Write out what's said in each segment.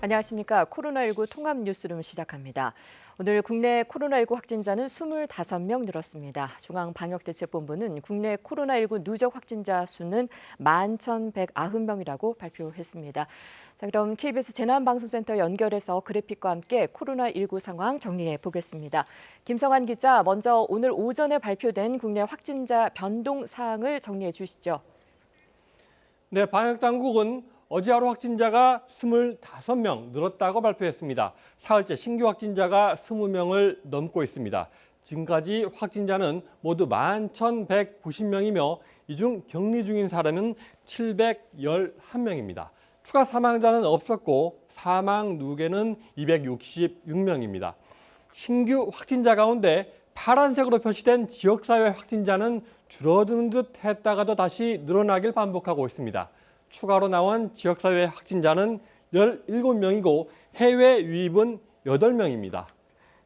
안녕하십니까. 코로나19 통합 뉴스룸 시작합니다. 오늘 국내 코로나19 확진자는 25명 늘었습니다. 중앙방역대책본부는 국내 코로나19 누적 확진자 수는 11,190명이라고 발표했습니다. 자, 그럼 KBS 재난방송센터 연결해서 그래픽과 함께 코로나19 상황 정리해 보겠습니다. 김성환 기자, 먼저 오늘 오전에 발표된 국내 확진자 변동 사항을 정리해 주시죠. 네, 방역당국은 어제 하루 확진자가 25명 늘었다고 발표했습니다. 사흘째 신규 확진자가 20명을 넘고 있습니다. 지금까지 확진자는 모두 11,190명이며 이 중 격리 중인 사람은 711명입니다. 추가 사망자는 없었고 사망 누계는 266명입니다. 신규 확진자 가운데 파란색으로 표시된 지역사회 확진자는 줄어드는 듯 했다가도 다시 늘어나길 반복하고 있습니다. 추가로 나온 지역사회 확진자는 17명이고 해외 유입은 8명입니다.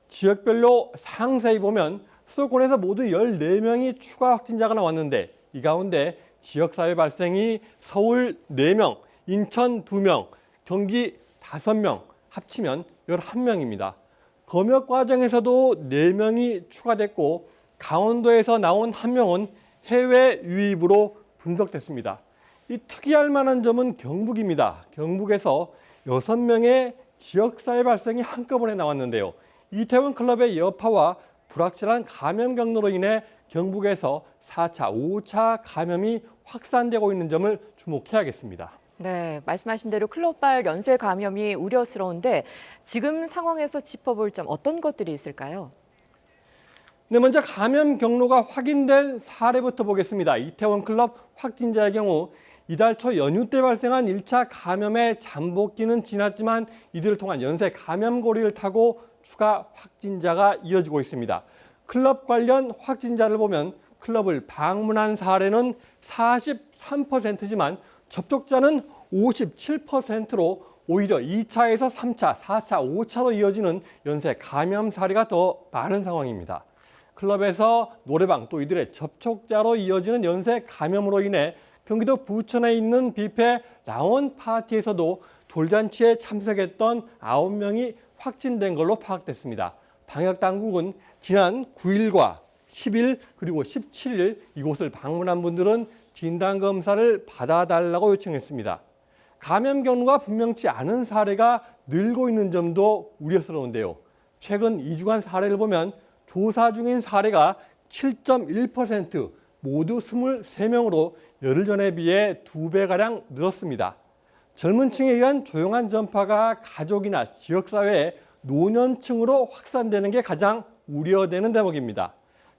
지역별로 상세히 보면 수도권에서 모두 14명이 추가 확진자가 나왔는데 이 가운데 지역사회 발생이 서울 4명, 인천 2명, 경기 5명, 합치면 11명입니다. 검역 과정에서도 4명이 추가됐고 강원도에서 나온 1명은 해외 유입으로 분석됐습니다. 이 특이할 만한 점은 경북입니다. 경북에서 6명의 지역사회 발생이 한꺼번에 나왔는데요. 이태원 클럽의 여파와 불확실한 감염 경로로 인해 경북에서 4차, 5차 감염이 확산되고 있는 점을 주목해야겠습니다. 네, 말씀하신 대로 클럽발 연쇄 감염이 우려스러운데 지금 상황에서 짚어볼 점 어떤 것들이 있을까요? 네, 먼저 감염 경로가 확인된 사례부터 보겠습니다. 이태원 클럽 확진자의 경우 이달 초 연휴 때 발생한 1차 감염의 잠복기는 지났지만 이들을 통한 연쇄 감염고리를 타고 추가 확진자가 이어지고 있습니다. 클럽 관련 확진자를 보면 클럽을 방문한 사례는 43%지만 접촉자는 57%로 오히려 2차에서 3차, 4차, 5차로 이어지는 연쇄 감염 사례가 더 많은 상황입니다. 클럽에서 노래방 또 이들의 접촉자로 이어지는 연쇄 감염으로 인해 경기도 부천에 있는 뷔페 라원 파티에서도 돌잔치에 참석했던 9명이 확진된 걸로 파악됐습니다. 방역당국은 지난 9일과 10일 그리고 17일 이곳을 방문한 분들은 진단검사를 받아달라고 요청했습니다. 감염 경로가 분명치 않은 사례가 늘고 있는 점도 우려스러운데요. 최근 2주간 사례를 보면 조사 중인 사례가 7.1%, 모두 23명으로 열흘 전에 비해 2배가량 늘었습니다. 젊은 층에 의한 조용한 전파가 가족이나 지역사회에 노년층으로 확산되는 게 가장 우려되는 대목입니다.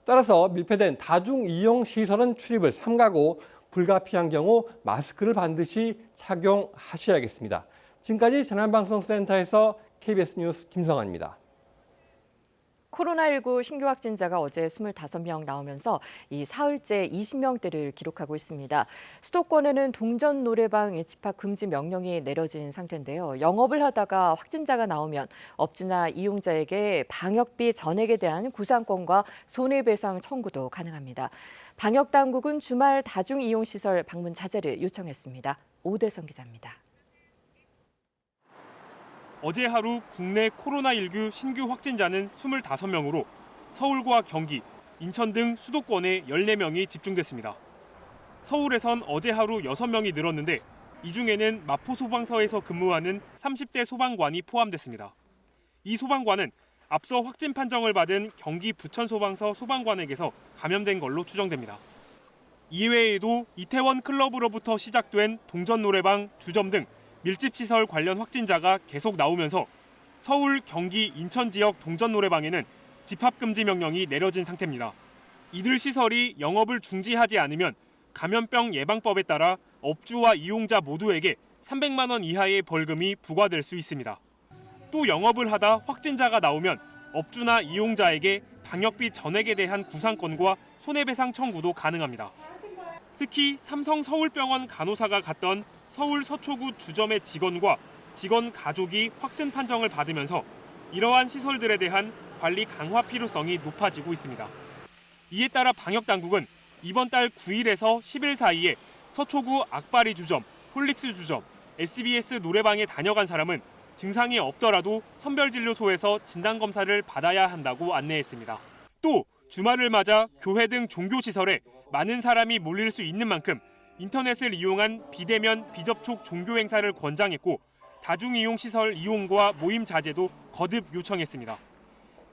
따라서 밀폐된 다중이용시설은 출입을 삼가고 불가피한 경우 마스크를 반드시 착용하셔야겠습니다. 지금까지 재난방송센터에서 KBS 뉴스 김성환입니다. 코로나19 신규 확진자가 어제 25명 나오면서 이 사흘째 20명대를 기록하고 있습니다. 수도권에는 동전 노래방 집합 금지 명령이 내려진 상태인데요. 영업을 하다가 확진자가 나오면 업주나 이용자에게 방역비 전액에 대한 구상권과 손해배상 청구도 가능합니다. 방역당국은 주말 다중이용시설 방문 자제를 요청했습니다. 오대성 기자입니다. 어제 하루 국내 코로나19 신규 확진자는 25명으로 서울과 경기, 인천 등 수도권에 14명이 집중됐습니다. 서울에선 어제 하루 6명이 늘었는데 이 중에는 마포소방서에서 근무하는 30대 소방관이 포함됐습니다. 이 소방관은 앞서 확진 판정을 받은 경기 부천소방서 소방관에게서 감염된 걸로 추정됩니다. 이외에도 이태원 클럽으로부터 시작된 동전 노래방, 주점 등 밀집시설 관련 확진자가 계속 나오면서 서울, 경기, 인천 지역 동전 노래방에는 집합금지 명령이 내려진 상태입니다. 이들 시설이 영업을 중지하지 않으면 감염병 예방법에 따라 업주와 이용자 모두에게 300만 원 이하의 벌금이 부과될 수 있습니다. 또 영업을 하다 확진자가 나오면 업주나 이용자에게 방역비 전액에 대한 구상권과 손해배상 청구도 가능합니다. 특히 삼성 서울병원 간호사가 갔던 서울 서초구 주점의 직원과 직원 가족이 확진 판정을 받으면서 이러한 시설들에 대한 관리 강화 필요성이 높아지고 있습니다. 이에 따라 방역당국은 이번 달 9일에서 10일 사이에 서초구 악바리 주점, 홀릭스 주점, SBS 노래방에 다녀간 사람은 증상이 없더라도 선별진료소에서 진단검사를 받아야 한다고 안내했습니다. 또 주말을 맞아 교회 등 종교시설에 많은 사람이 몰릴 수 있는 만큼 인터넷을 이용한 비대면 비접촉 종교행사를 권장했고 다중이용시설 이용과 모임 자제도 거듭 요청했습니다.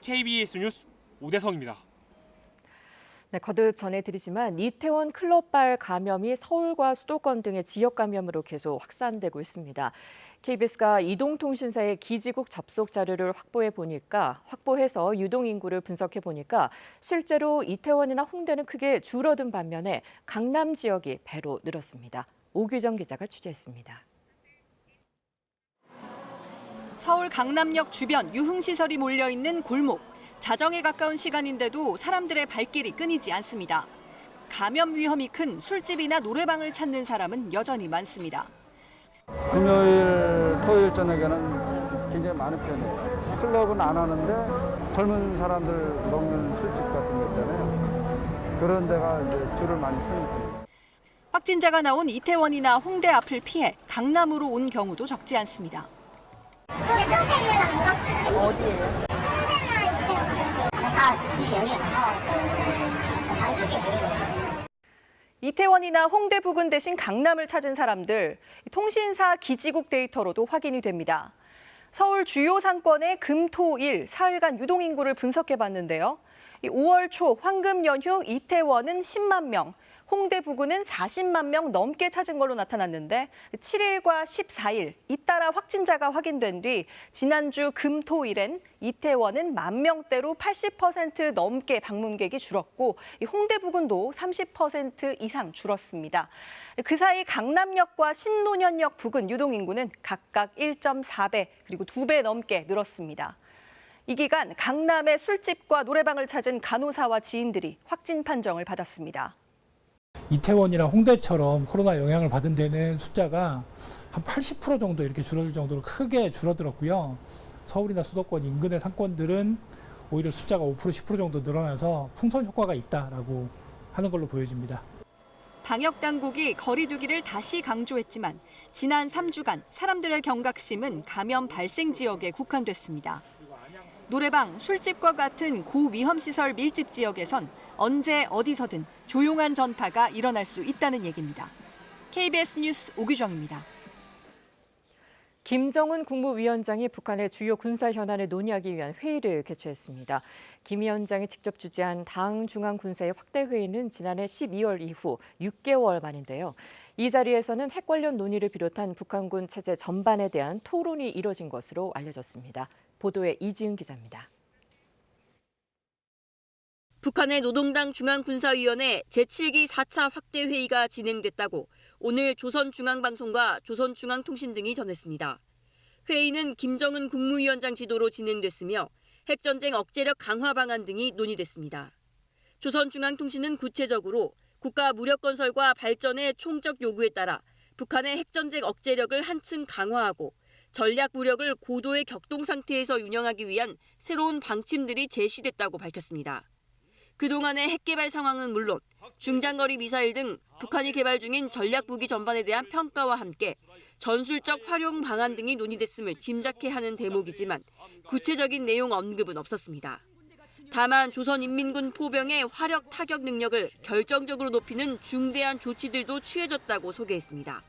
KBS 뉴스 오대성입니다. 네, 거듭 전해드리지만 이태원 클럽발 감염이 서울과 수도권 등의 지역 감염으로 계속 확산되고 있습니다. KBS가 이동통신사의 기지국 접속 자료를 확보해서 유동 인구를 분석해 보니까 실제로 이태원이나 홍대는 크게 줄어든 반면에 강남 지역이 배로 늘었습니다. 오규정 기자가 취재했습니다. 서울 강남역 주변 유흥시설이 몰려있는 골목. 자정에 가까운 시간인데도 사람들의 발길이 끊이지 않습니다. 감염 위험이 큰 술집이나 노래방을 찾는 사람은 여전히 많습니다. 금요일, 토요일 저녁에는 굉장히 많은 편이에요. 클럽은 안 하는데 젊은 사람들 먹는 술집 같은 거 있잖아요. 그런 데가 이제 줄을 많이 서는 편이에요. 확진자가 나온 이태원이나 홍대 앞을 피해 강남으로 온 경우도 적지 않습니다. 어디예요? 다 집이 여기에 가까워서 자연스럽게 보이거든요. 이태원이나 홍대 부근 대신 강남을 찾은 사람들, 통신사 기지국 데이터로도 확인이 됩니다. 서울 주요 상권의 금, 토, 일, 사흘간 유동인구를 분석해봤는데요. 5월 초 황금 연휴 이태원은 10만 명, 홍대 부근은 40만 명 넘게 찾은 걸로 나타났는데 7일과 14일 잇따라 확진자가 확인된 뒤 지난주 금, 토, 일엔 이태원은 10,000명대로 80% 넘게 방문객이 줄었고 홍대 부근도 30% 이상 줄었습니다. 그 사이 강남역과 신논현역 부근 유동인구는 각각 1.4배 그리고 2배 넘게 늘었습니다. 이 기간 강남의 술집과 노래방을 찾은 간호사와 지인들이 확진 판정을 받았습니다. 이태원이나 홍대처럼 코로나 영향을 받은 데는 숫자가 한 80% 정도 이렇게 줄어들 정도로 크게 줄어들었고요. 서울이나 수도권 인근의 상권들은 오히려 숫자가 5%, 10% 정도 늘어나서 풍선 효과가 있다라고 하는 걸로 보여집니다. 방역 당국이 거리 두기를 다시 강조했지만 지난 3주간 사람들의 경각심은 감염 발생 지역에 국한됐습니다. 노래방, 술집과 같은 고위험시설 밀집 지역에선 언제 어디서든 조용한 전파가 일어날 수 있다는 얘기입니다. KBS 뉴스 오규정입니다. 김정은 국무위원장이 북한의 주요 군사 현안을 논의하기 위한 회의를 개최했습니다. 김 위원장이 직접 주재한 당 중앙군사의 확대 회의는 지난해 12월 이후 6개월 만인데요. 이 자리에서는 핵 관련 논의를 비롯한 북한군 체제 전반에 대한 토론이 이뤄진 것으로 알려졌습니다. 보도에 이지은 기자입니다. 북한의 노동당 중앙군사위원회 제7기 4차 확대회의가 진행됐다고 오늘 조선중앙방송과 조선중앙통신 등이 전했습니다. 회의는 김정은 국무위원장 지도로 진행됐으며 핵전쟁 억제력 강화 방안 등이 논의됐습니다. 조선중앙통신은 구체적으로 국가 무력 건설과 발전의 총적 요구에 따라 북한의 핵전쟁 억제력을 한층 강화하고 전략 무력을 고도의 격동 상태에서 운영하기 위한 새로운 방침들이 제시됐다고 밝혔습니다. 그동안의 핵 개발 상황은 물론 중장거리 미사일 등 북한이 개발 중인 전략 무기 전반에 대한 평가와 함께 전술적 활용 방안 등이 논의됐음을 짐작케 하는 대목이지만 구체적인 내용 언급은 없었습니다. 다만 조선인민군 포병의 화력 타격 능력을 결정적으로 높이는 중대한 조치들도 취해졌다고 소개했습니다.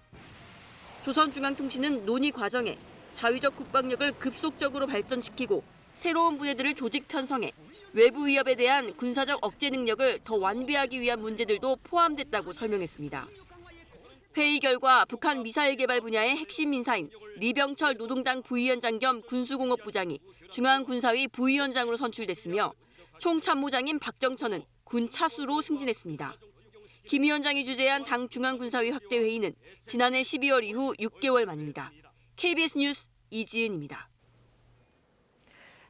조선중앙통신은 논의 과정에 자위적 국방력을 급속적으로 발전시키고 새로운 부대들을 조직 편성해 외부 위협에 대한 군사적 억제 능력을 더 완비하기 위한 문제들도 포함됐다고 설명했습니다. 회의 결과 북한 미사일 개발 분야의 핵심 인사인 리병철 노동당 부위원장 겸 군수공업부장이 중앙군사위 부위원장으로 선출됐으며 총참모장인 박정천은 군 차수로 승진했습니다. 김 위원장이 주재한 당 중앙군사위 확대회의는 지난해 12월 이후 6개월 만입니다. KBS 뉴스 이지은입니다.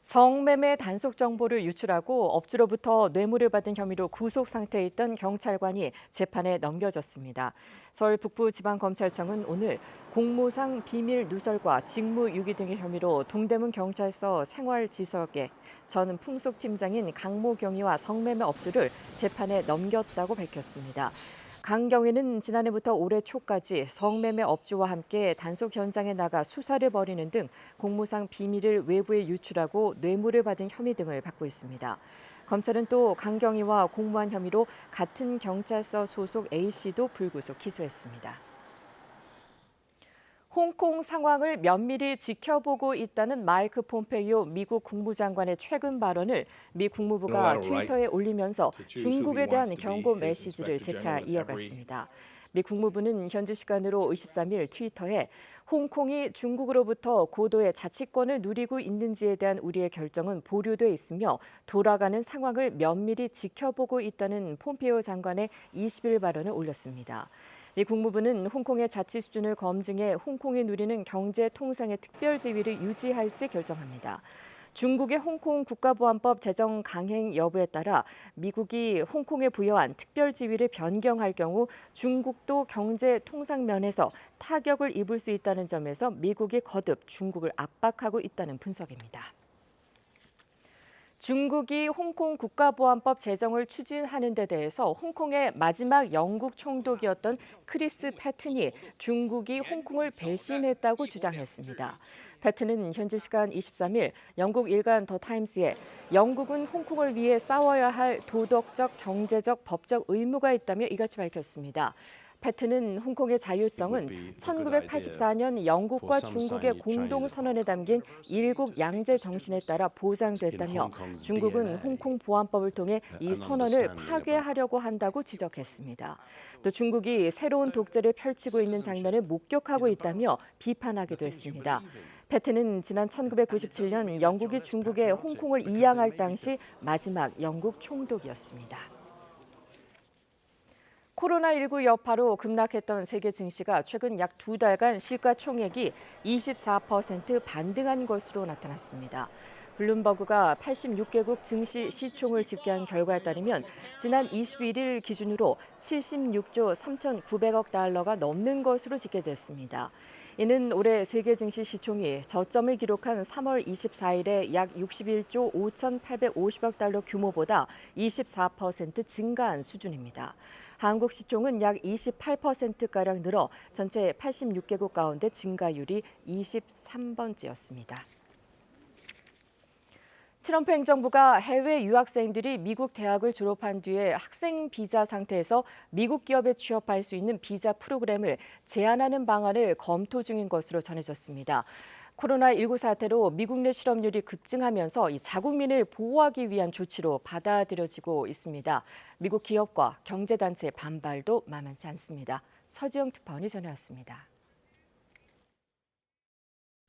성매매 단속 정보를 유출하고 업주로부터 뇌물을 받은 혐의로 구속 상태에 있던 경찰관이 재판에 넘겨졌습니다. 서울 북부지방검찰청은 오늘 공무상 비밀 누설과 직무유기 등의 혐의로 동대문 경찰서 생활지석의 전 풍속팀장인 강모 경위와 성매매 업주를 재판에 넘겼다고 밝혔습니다. 강경위는 지난해부터 올해 초까지 성매매 업주와 함께 단속 현장에 나가 수사를 벌이는 등 공무상 비밀을 외부에 유출하고 뇌물을 받은 혐의 등을 받고 있습니다. 검찰은 또 강경위와 공모한 혐의로 같은 경찰서 소속 A씨도 불구속 기소했습니다. 홍콩 상황을 면밀히 지켜보고 있다는 마이크 폼페이오 미국 국무장관의 최근 발언을 미 국무부가 트위터에 올리면서 중국에 대한 경고 메시지를 재차 이어갔습니다. 미 국무부는 현지 시간으로 23일 트위터에 홍콩이 중국으로부터 고도의 자치권을 누리고 있는지에 대한 우리의 결정은 보류돼 있으며 돌아가는 상황을 면밀히 지켜보고 있다는 폼페이오 장관의 20일 발언을 올렸습니다. 미 국무부는 홍콩의 자치 수준을 검증해 홍콩이 누리는 경제 통상의 특별 지위를 유지할지 결정합니다. 중국의 홍콩 국가보안법 제정 강행 여부에 따라 미국이 홍콩에 부여한 특별 지위를 변경할 경우 중국도 경제 통상 면에서 타격을 입을 수 있다는 점에서 미국이 거듭 중국을 압박하고 있다는 분석입니다. 중국이 홍콩 국가보안법 제정을 추진하는 데 대해서 홍콩의 마지막 영국 총독이었던 크리스 패튼이 중국이 홍콩을 배신했다고 주장했습니다. 패튼은 현지 시간 23일 영국 일간 더 타임스에 영국은 홍콩을 위해 싸워야 할 도덕적, 경제적, 법적 의무가 있다며 이같이 밝혔습니다. 패튼은 홍콩의 자율성은 1984년 영국과 중국의 공동선언에 담긴 일국 양제 정신에 따라 보장됐다며 중국은 홍콩 보안법을 통해 이 선언을 파괴하려고 한다고 지적했습니다. 또 중국이 새로운 독재를 펼치고 있는 장면을 목격하고 있다며 비판하기도 했습니다. 패튼은 지난 1997년 영국이 중국에 홍콩을 이양할 당시 마지막 영국 총독이었습니다. 코로나19 여파로 급락했던 세계 증시가 최근 약 2달간 시가총액이 24% 반등한 것으로 나타났습니다. 블룸버그가 86개국 증시 시총을 집계한 결과에 따르면 지난 21일 기준으로 76조 3,900억 달러가 넘는 것으로 집계됐습니다. 이는 올해 세계 증시 시총이 저점을 기록한 3월 24일에 약 61조 5,850억 달러 규모보다 24% 증가한 수준입니다. 한국 시총은 약 28%가량 늘어 전체 86개국 가운데 증가율이 23번째였습니다. 트럼프 행정부가 해외 유학생들이 미국 대학을 졸업한 뒤에 학생 비자 상태에서 미국 기업에 취업할 수 있는 비자 프로그램을 제한하는 방안을 검토 중인 것으로 전해졌습니다. 코로나19 사태로 미국 내 실업률이 급증하면서 이 자국민을 보호하기 위한 조치로 받아들여지고 있습니다. 미국 기업과 경제단체의 반발도 만만치 않습니다. 서지영 특파원이 전해왔습니다.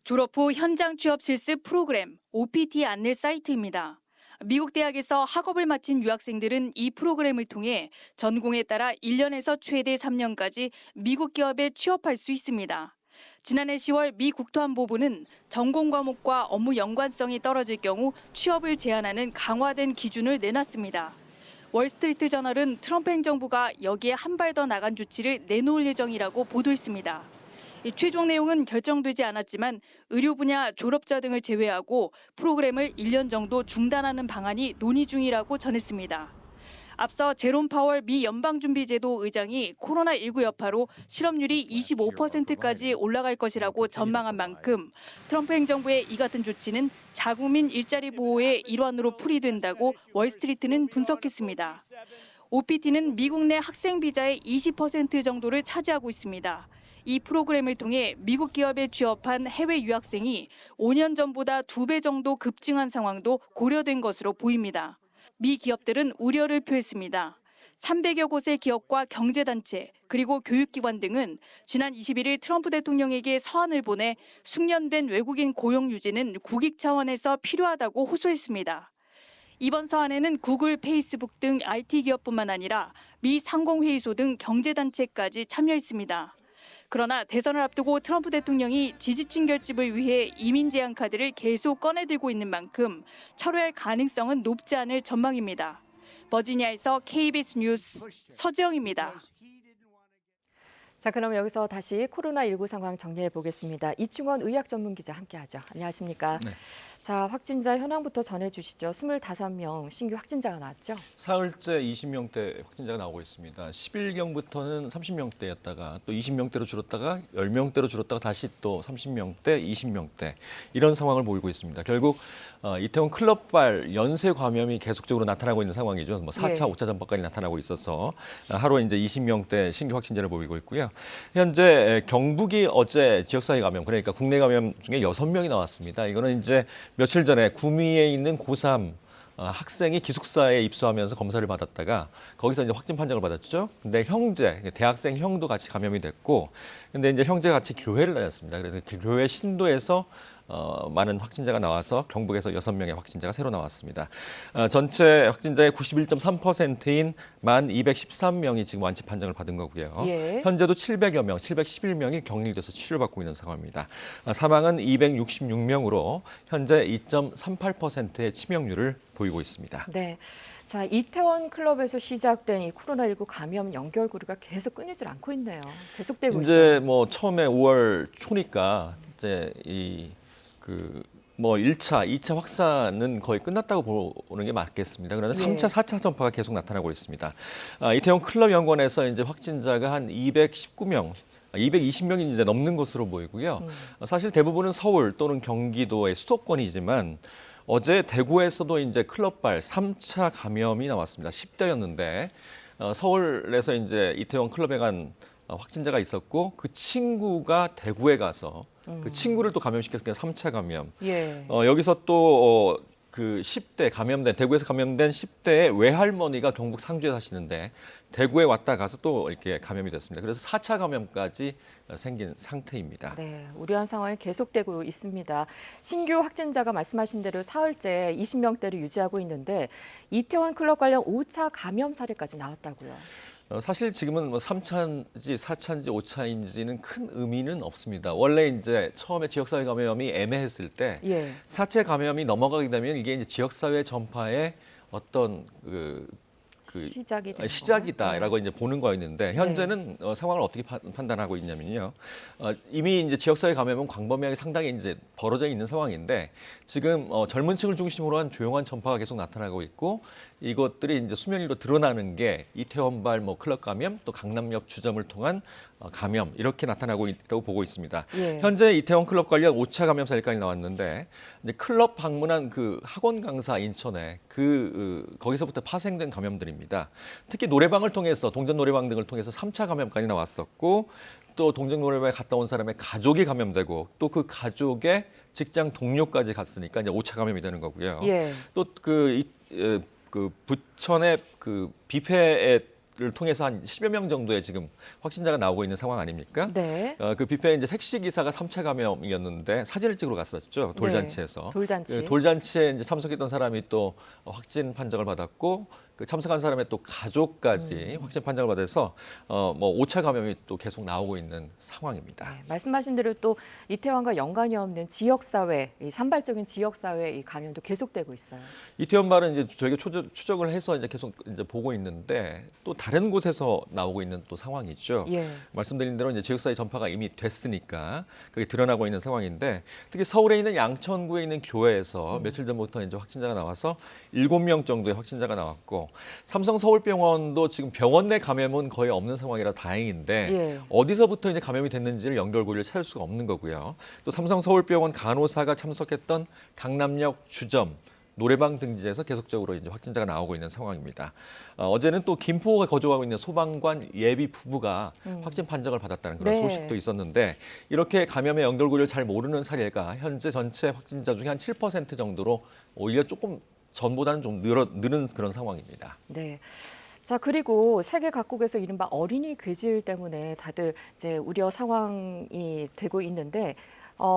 졸업 후 현장 취업 실습 프로그램 OPT 안내 사이트입니다. 미국 대학에서 학업을 마친 유학생들은 이 프로그램을 통해 전공에 따라 1년에서 최대 3년까지 미국 기업에 취업할 수 있습니다. 지난해 10월 미 국토안보부는 전공 과목과 업무 연관성이 떨어질 경우 취업을 제한하는 강화된 기준을 내놨습니다. 월스트리트 저널은 트럼프 행정부가 여기에 한 발 더 나간 조치를 내놓을 예정이라고 보도했습니다. 이 최종 내용은 결정되지 않았지만 의료 분야 졸업자 등을 제외하고 프로그램을 1년 정도 중단하는 방안이 논의 중이라고 전했습니다. 앞서 제롬 파월 미 연방준비제도 의장이 코로나19 여파로 실업률이 25%까지 올라갈 것이라고 전망한 만큼 트럼프 행정부의 이 같은 조치는 자국민 일자리 보호의 일환으로 풀이된다고 월스트리트는 분석했습니다. OPT는 미국 내 학생 비자의 20% 정도를 차지하고 있습니다. 이 프로그램을 통해 미국 기업에 취업한 해외 유학생이 5년 전보다 2배 정도 급증한 상황도 고려된 것으로 보입니다. 미 기업들은 우려를 표했습니다. 300여 곳의 기업과 경제단체 그리고 교육기관 등은 지난 21일 트럼프 대통령에게 서한을 보내 숙련된 외국인 고용 유지는 국익 차원에서 필요하다고 호소했습니다. 이번 서한에는 구글, 페이스북 등 IT 기업뿐만 아니라 미 상공회의소 등 경제단체까지 참여했습니다. 그러나 대선을 앞두고 트럼프 대통령이 지지층 결집을 위해 이민 제한 카드를 계속 꺼내들고 있는 만큼 철회할 가능성은 높지 않을 전망입니다. 버지니아에서 KBS 뉴스 서지영입니다. 자, 그럼 여기서 다시 코로나19 상황 정리해 보겠습니다. 이충원 의학 전문 기자 함께하죠. 안녕하십니까? 네. 자, 확진자 현황부터 전해주시죠. 25명 신규 확진자가 나왔죠. 사흘째 20명대 확진자가 나오고 있습니다. 10일경부터는 30명대였다가 또 20명대로 줄었다가 10명대로 줄었다가 다시 또 30명대, 20명대 이런 상황을 보이고 있습니다. 결국 이태원 클럽발 연쇄 감염이 계속적으로 나타나고 있는 상황이죠. 뭐 4차, 예. 5차 전파까지 나타나고 있어서 하루에 이제 20명대 신규 확진자를 보이고 있고요. 현재 경북이 어제 지역사회 감염, 그러니까 국내 감염 중에 6명이 나왔습니다. 이거는 이제 며칠 전에 구미에 있는 고3 학생이 기숙사에 입소하면서 검사를 받았다가 거기서 이제 확진 판정을 받았죠. 근데 형제, 대학생 형도 같이 감염이 됐고, 근데 이제 형제가 같이 교회를 다녔습니다. 그래서 그 교회 신도에서 많은 확진자가 나와서 경북에서 6명의 확진자가 새로 나왔습니다. 전체 확진자의 91.3%인 1,213명이 지금 완치 판정을 받은 거고요. 예. 현재도 700여 명, 711명이 격리돼서 치료받고 있는 상황입니다. 사망은 266명으로 현재 2.38%의 치명률을 보이고 있습니다. 네. 자, 이태원 클럽에서 시작된 이 코로나19 감염 연결고리가 계속 끊이질 않고 있네요. 계속되고 있어요. 이제 뭐 처음에 5월 초니까 이제 뭐 1차, 2차 확산은 거의 끝났다고 보는 게 맞겠습니다. 그런데 3차, 4차 전파가 계속 나타나고 있습니다. 이태원 클럽 연관에서 이제 확진자가 한 219명, 220명이 이제 넘는 것으로 보이고요. 사실 대부분은 서울 또는 경기도의 수도권이지만 어제 대구에서도 이제 클럽발 3차 감염이 나왔습니다. 10대였는데 서울에서 이제 이태원 클럽에 간 확진자가 있었고 그 친구가 대구에 가서 그 친구를 또 감염시켜서 3차 감염. 예. 여기서 또 그 10대 감염된 대구에서 감염된 10대의 외할머니가 경북 상주에 사시는데 대구에 왔다 가서 또 이렇게 감염이 됐습니다. 그래서 4차 감염까지 생긴 상태입니다. 네, 우려한 상황이 계속되고 있습니다. 신규 확진자가 말씀하신 대로 사흘째 20명대를 유지하고 있는데 이태원 클럽 관련 5차 감염 사례까지 나왔다고요. 사실 지금은 뭐 3차인지 4차인지 5차인지는 큰 의미는 없습니다. 원래 이제 처음에 지역사회 감염이 애매했을 때 예. 4차 감염이 넘어가게 되면 이게 이제 지역사회 전파의 어떤 시작이 되는 시작이다라고 이제 보는 거였는데 현재는 상황을 어떻게 판단하고 있냐면요. 이미 이제 지역사회 감염은 광범위하게 상당히 이제 벌어져 있는 상황인데 지금 젊은 층을 중심으로 한 조용한 전파가 계속 나타나고 있고 이것들이 이제 수면 위로 드러나는 게 이태원발 뭐 클럽 감염 또 강남역 주점을 통한 감염 이렇게 나타나고 있다고 보고 있습니다. 예. 현재 이태원 클럽 관련 5차 감염 사례까지 나왔는데 이제 클럽 방문한 그 학원 강사 인천에 거기서부터 파생된 감염들입니다. 특히 노래방을 통해서 동전 노래방 등을 통해서 3차 감염까지 나왔었고 또 동전 노래방에 갔다 온 사람의 가족이 감염되고 또 그 가족의 직장 동료까지 갔으니까 이제 5차 감염이 되는 거고요. 예. 또 그 부천의 그 뷔페를 통해서 한 10여 명 정도의 지금 확진자가 나오고 있는 상황 아닙니까? 네. 그 뷔페 이제 택시 기사가 3차 감염이었는데 사진을 찍으러 갔었죠. 돌잔치에서. 네, 돌잔치. 그 돌잔치에 이제 참석했던 사람이 또 확진 판정을 받았고 그 참석한 사람의 또 가족까지 확진 판정을 받아서 뭐 5차 감염이 또 계속 나오고 있는 상황입니다. 네, 말씀하신 대로 또 이태원과 연관이 없는 지역사회, 이 산발적인 지역사회 이 감염도 계속되고 있어요. 이태원발은 이제 저희가 추적을 해서 이제 계속 이제 보고 있는데 또 다른 곳에서 나오고 있는 또 상황이죠. 예. 말씀드린 대로 이제 지역사회 전파가 이미 됐으니까 그게 드러나고 있는 상황인데 특히 서울에 있는 양천구에 있는 교회에서 며칠 전부터 이제 확진자가 나와서 7명 정도의 확진자가 나왔고 삼성 서울병원도 지금 병원 내 감염은 거의 없는 상황이라 다행인데 예. 어디서부터 이제 감염이 됐는지를 연결고리를 찾을 수가 없는 거고요. 또 삼성 서울병원 간호사가 참석했던 강남역 주점 노래방 등지에서 계속적으로 이제 확진자가 나오고 있는 상황입니다. 어제는 또 김포에 거주하고 있는 소방관 예비 부부가 확진 판정을 받았다는 그런 네. 소식도 있었는데 이렇게 감염의 연결고리를 잘 모르는 사례가 현재 전체 확진자 중에 한 7% 정도로 오히려 조금 전보다는 좀 느는 그런 상황입니다. 네. 자, 그리고 세계 각국에서 이른바 어린이 괴질 때문에 다들 이제 우려 상황이 되고 있는데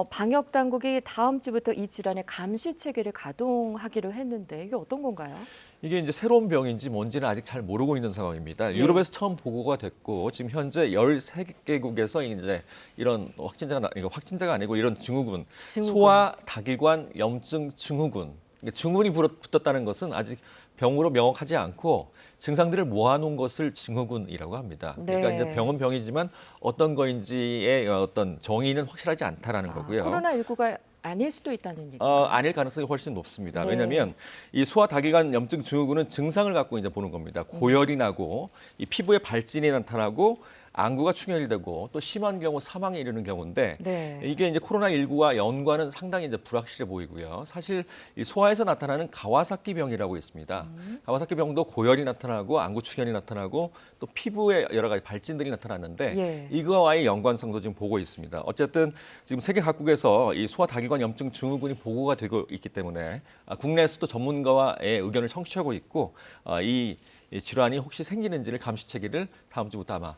방역 당국이 다음 주부터 이 질환의 감시 체계를 가동하기로 했는데 이게 어떤 건가요? 이게 이제 새로운 병인지 뭔지는 아직 잘 모르고 있는 상황입니다. 예. 유럽에서 처음 보고가 됐고 지금 현재 13개국에서 이제 이런 확진자가 아니고 이런 증후군. 증후군. 소아 다기관 염증 증후군. 증후군이 붙었다는 것은 아직 병으로 명확하지 않고 증상들을 모아놓은 것을 증후군이라고 합니다. 그러니까 네. 이제 병은 병이지만 어떤 거인지의 어떤 정의는 확실하지 않다라는 거고요. 코로나19가 아닐 수도 있다는 얘기죠. 아닐 가능성이 훨씬 높습니다. 네. 왜냐하면 이 소아다기관 염증 증후군은 증상을 갖고 이제 보는 겁니다. 고열이 나고 이 피부에 발진이 나타나고 안구가 충혈이 되고 또 심한 경우 사망에 이르는 경우인데 네. 이게 이제 코로나19와 연관은 상당히 이제 불확실해 보이고요. 사실 이 소아에서 나타나는 가와사키 병이라고 있습니다. 가와사키 병도 고열이 나타나고 안구 충혈이 나타나고 또 피부에 여러 가지 발진들이 나타났는데 예. 이거와의 연관성도 지금 보고 있습니다. 어쨌든 지금 세계 각국에서 이 소아다기관 염증 증후군이 보고가 되고 있기 때문에 국내에서도 전문가와의 의견을 청취하고 있고 이 질환이 혹시 생기는지를 감시 체계를 다음 주부터 아마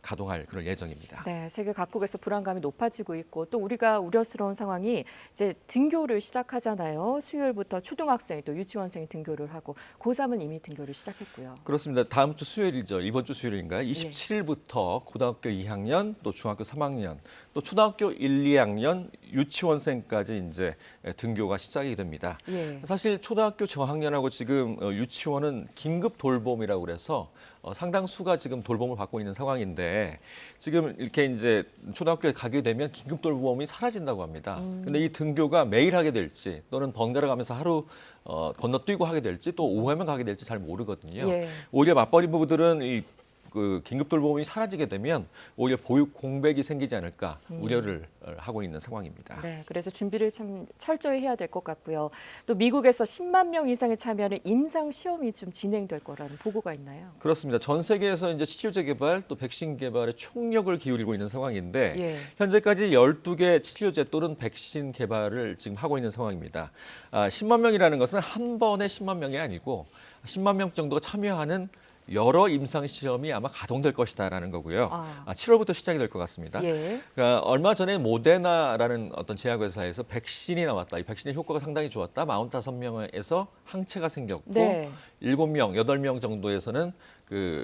가동할 그런 예정입니다. 네, 세계 각국에서 불안감이 높아지고 있고 또 우리가 우려스러운 상황이 이제 등교를 시작하잖아요. 수요일부터 초등학생 또 유치원생이 등교를 하고 고3은 이미 등교를 시작했고요. 그렇습니다. 다음 주 수요일이죠. 이번 주 수요일인가요? 27일부터 고등학교 2학년, 또 중학교 3학년, 또 초등학교 1, 2학년, 유치원생까지 이제 등교가 시작이 됩니다. 예. 사실 초등학교 저학년하고 지금 유치원은 긴급 돌봄이라고 그래서 상당수가 지금 돌봄을 받고 있는 상황인데 지금 이렇게 이제 초등학교에 가게 되면 긴급 돌봄이 사라진다고 합니다. 근데 이 등교가 매일 하게 될지 또는 번갈아 가면서 하루 건너뛰고 하게 될지 또 오후에만 가게 될지 잘 모르거든요. 예. 오히려 맞벌이 부부들은 그 긴급 돌봄이 사라지게 되면 오히려 보육 공백이 생기지 않을까 우려를 하고 있는 상황입니다. 네, 그래서 준비를 참 철저히 해야 될 것 같고요. 또 미국에서 10만 명 이상이 참여하는 임상 시험이 좀 진행될 거라는 보고가 있나요? 그렇습니다. 전 세계에서 이제 치료제 개발 또 백신 개발에 총력을 기울이고 있는 상황인데 예. 현재까지 12개 치료제 또는 백신 개발을 지금 하고 있는 상황입니다. 10만 명이라는 것은 한 번에 10만 명이 아니고 10만 명 정도가 참여하는 여러 임상 시험이 아마 가동될 것이다라는 거고요. 7월부터 시작이 될 것 같습니다. 예. 그러니까 얼마 전에 모데나라는 어떤 제약회사에서 백신이 나왔다. 이 백신의 효과가 상당히 좋았다. 45명에서 항체가 생겼고 네. 7명, 8명 정도에서는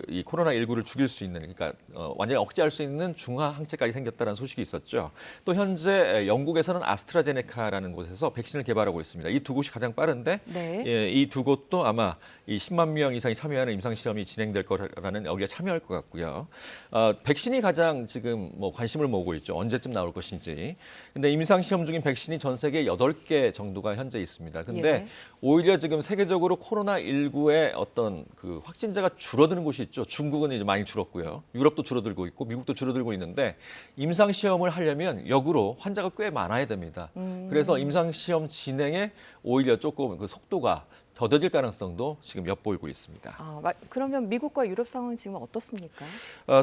이 코로나19를 죽일 수 있는, 그러니까 완전히 억제할 수 있는 중화 항체까지 생겼다는 소식이 있었죠. 또 현재 영국에서는 아스트라제네카라는 곳에서 백신을 개발하고 있습니다. 이 두 곳이 가장 빠른데 네. 이 두 곳도 아마 이 10만 명 이상이 참여하는 임상 시험이 진행될 거라는 여기에 참여할 것 같고요. 백신이 가장 지금 뭐 관심을 모으고 있죠. 언제쯤 나올 것인지. 근데 임상 시험 중인 백신이 전 세계 8개 정도가 현재 있습니다. 근데 예. 오히려 지금 세계적으로 코로나19의 어떤 그 확진자가 줄어드는 곳이 있죠. 중국은 이제 많이 줄었고요. 유럽도 줄어들고 있고 미국도 줄어들고 있는데 임상 시험을 하려면 역으로 환자가 꽤 많아야 됩니다. 그래서 임상 시험 진행에 오히려 조금 그 속도가 더뎌질 가능성도 지금 엿보이고 있습니다. 그러면 미국과 유럽 상황은 지금 어떻습니까?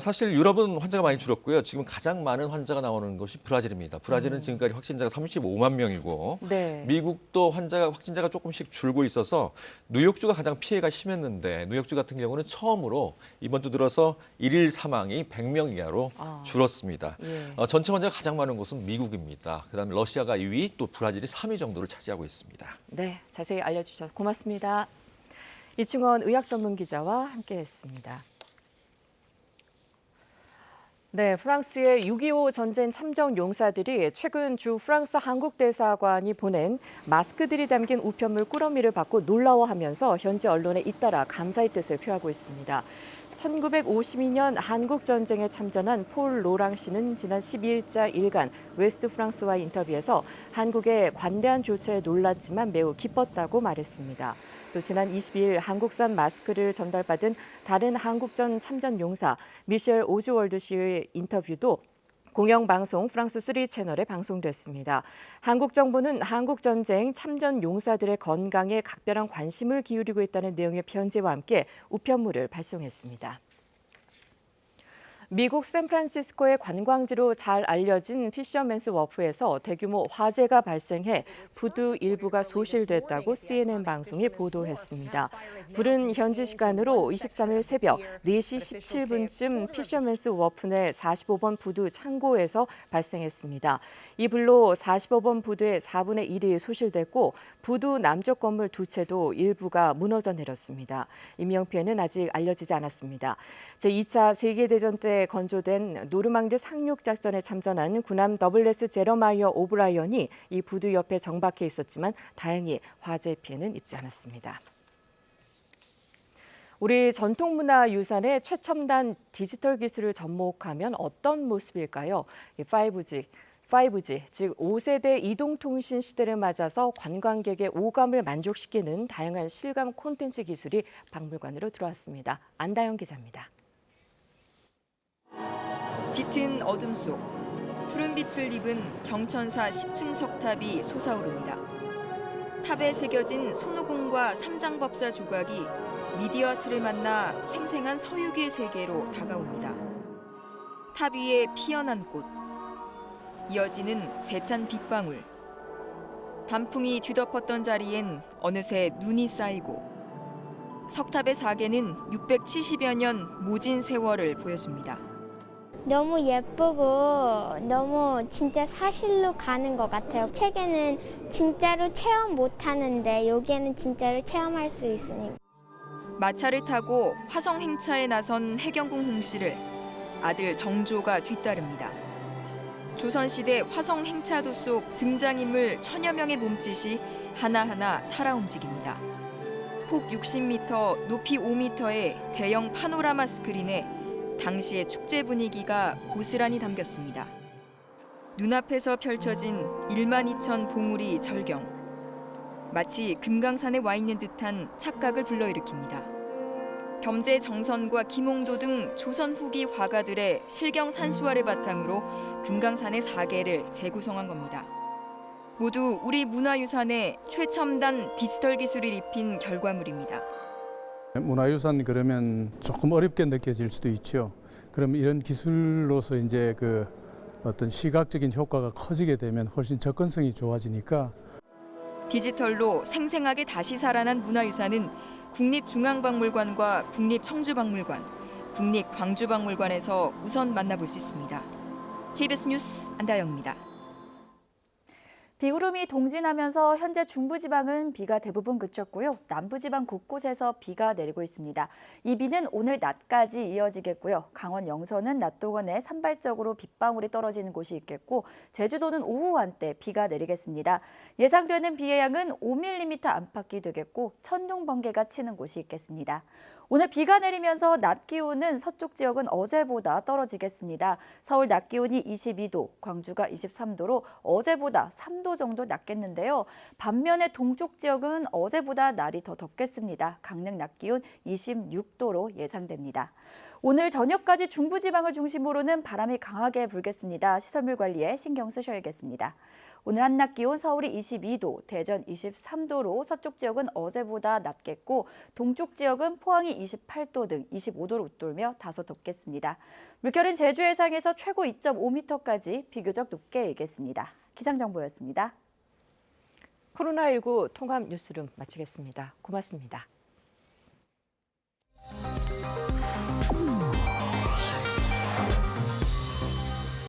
사실 유럽은 환자가 많이 줄었고요. 지금 가장 많은 환자가 나오는 것이 브라질입니다. 브라질은 지금까지 확진자가 35만 명이고 네. 미국도 확진자가 조금씩 줄고 있어서 뉴욕주가 가장 피해가 심했는데 뉴욕주 같은 경우는 처음으로 이번 주 들어서 일일 사망이 100명 이하로 줄었습니다. 예. 전체 환자가 가장 많은 곳은 미국입니다. 그다음에 러시아가 2위, 또 브라질이 3위 정도를 차지하고 있습니다. 네, 자세히 알려주셔서 고맙습니다. 이충원 의학전문기자와 함께했습니다. 네, 프랑스의 6.25 전쟁 참전 용사들이 최근 주 프랑스 한국대사관이 보낸 마스크들이 담긴 우편물 꾸러미를 받고 놀라워하면서 현지 언론에 잇따라 감사의 뜻을 표하고 있습니다. 1952년 한국전쟁에 참전한 폴 로랑 씨는 지난 12일자 일간 웨스트 프랑스와의 인터뷰에서 한국의 관대한 조처에 놀랐지만 매우 기뻤다고 말했습니다. 또 지난 22일 한국산 마스크를 전달받은 다른 한국전 참전 용사 미셸 오즈월드 씨의 인터뷰도 공영방송 프랑스 3 채널에 방송됐습니다. 한국 정부는 한국전쟁 참전 용사들의 건강에 각별한 관심을 기울이고 있다는 내용의 편지와 함께 우편물을 발송했습니다. 미국 샌프란시스코의 관광지로 잘 알려진 피셔맨스 워프에서 대규모 화재가 발생해 부두 일부가 소실됐다고 CNN 방송이 보도했습니다. 불은 현지 시간으로 23일 새벽 4시 17분쯤 피셔맨스 워프 내 45번 부두 창고에서 발생했습니다. 이 불로 45번 부두의 4분의 1이 소실됐고 부두 남쪽 건물 2채도 일부가 무너져 내렸습니다. 인명 피해는 아직 알려지지 않았습니다. 제2차 세계대전 때 건조된 노르망디 상륙 작전에 참전한 군함 WS 제러마이어 오브라이언이 이 부두 옆에 정박해 있었지만 다행히 화재 피해는 입지 않았습니다. 우리 전통문화유산의 최첨단 디지털 기술을 접목하면 어떤 모습일까요? 5G, 즉 5세대 이동통신 시대를 맞아서 관광객의 오감을 만족시키는 다양한 실감 콘텐츠 기술이 박물관으로 들어왔습니다. 안다영 기자입니다. 짙은 어둠 속 푸른 빛을 입은 경천사 10층 석탑이 솟아오릅니다. 탑에 새겨진 손오공과 삼장법사 조각이 미디어 틀을 만나 생생한 서유기의 세계로 다가옵니다. 탑 위에 피어난 꽃, 이어지는 세찬 빗방울. 단풍이 뒤덮었던 자리엔 어느새 눈이 쌓이고 석탑의 사계는 670여 년 모진 세월을 보여줍니다. 너무 예쁘고 너무 진짜 사실로 가는 것 같아요. 책에는 진짜로 체험 못 하는데 여기에는 진짜로 체험할 수 있으니까. 마차를 타고 화성 행차에 나선 해경궁 홍씨를 아들 정조가 뒤따릅니다. 조선시대 화성 행차도 속 등장인물 천여 명의 몸짓이 하나하나 살아 움직입니다. 폭 60m, 높이 5m의 대형 파노라마 스크린에 당시의 축제 분위기가 고스란히 담겼습니다. 눈앞에서 펼쳐진 12,000 봉우리 절경. 마치 금강산에 와 있는 듯한 착각을 불러일으킵니다. 겸재 정선과 김홍도 등 조선 후기 화가들의 실경 산수화를 바탕으로 금강산의 사계를 재구성한 겁니다. 모두 우리 문화유산에 최첨단 디지털 기술을 입힌 결과물입니다. 문화유산 그러면 조금 어렵게 느껴질 수도 있죠. 그럼 이런 기술로서 이제 그 어떤 시각적인 효과가 커지게 되면 훨씬 접근성이 좋아지니까. 디지털로 생생하게 다시 살아난 문화유산은 국립중앙박물관과 국립청주박물관, 국립광주박물관에서 우선 만나볼 수 있습니다. KBS 뉴스 안다영입니다. 비구름이 동진하면서 현재 중부지방은 비가 대부분 그쳤고요. 남부지방 곳곳에서 비가 내리고 있습니다. 이 비는 오늘 낮까지 이어지겠고요. 강원 영서는 낮 동안에 산발적으로 빗방울이 떨어지는 곳이 있겠고 제주도는 오후 한때 비가 내리겠습니다. 예상되는 비의 양은 5mm 안팎이 되겠고 천둥, 번개가 치는 곳이 있겠습니다. 오늘 비가 내리면서 낮 기온은 서쪽 지역은 어제보다 떨어지겠습니다. 서울 낮 기온이 22도, 광주가 23도로 어제보다 3도 정도 낮겠는데요. 반면에 동쪽 지역은 어제보다 날이 더 덥겠습니다. 강릉 낮 기온 26도로 예상됩니다. 오늘 저녁까지 중부지방을 중심으로는 바람이 강하게 불겠습니다. 시설물 관리에 신경 쓰셔야겠습니다. 오늘 한낮 기온 서울이 22도, 대전 23도로 서쪽 지역은 어제보다 낮겠고 동쪽 지역은 포항이 28도 등 25도를 웃돌며 다소 덥겠습니다. 물결은 제주 해상에서 최고 2.5m까지 비교적 높게 일겠습니다. 기상정보였습니다. 코로나19 통합 뉴스룸 마치겠습니다. 고맙습니다.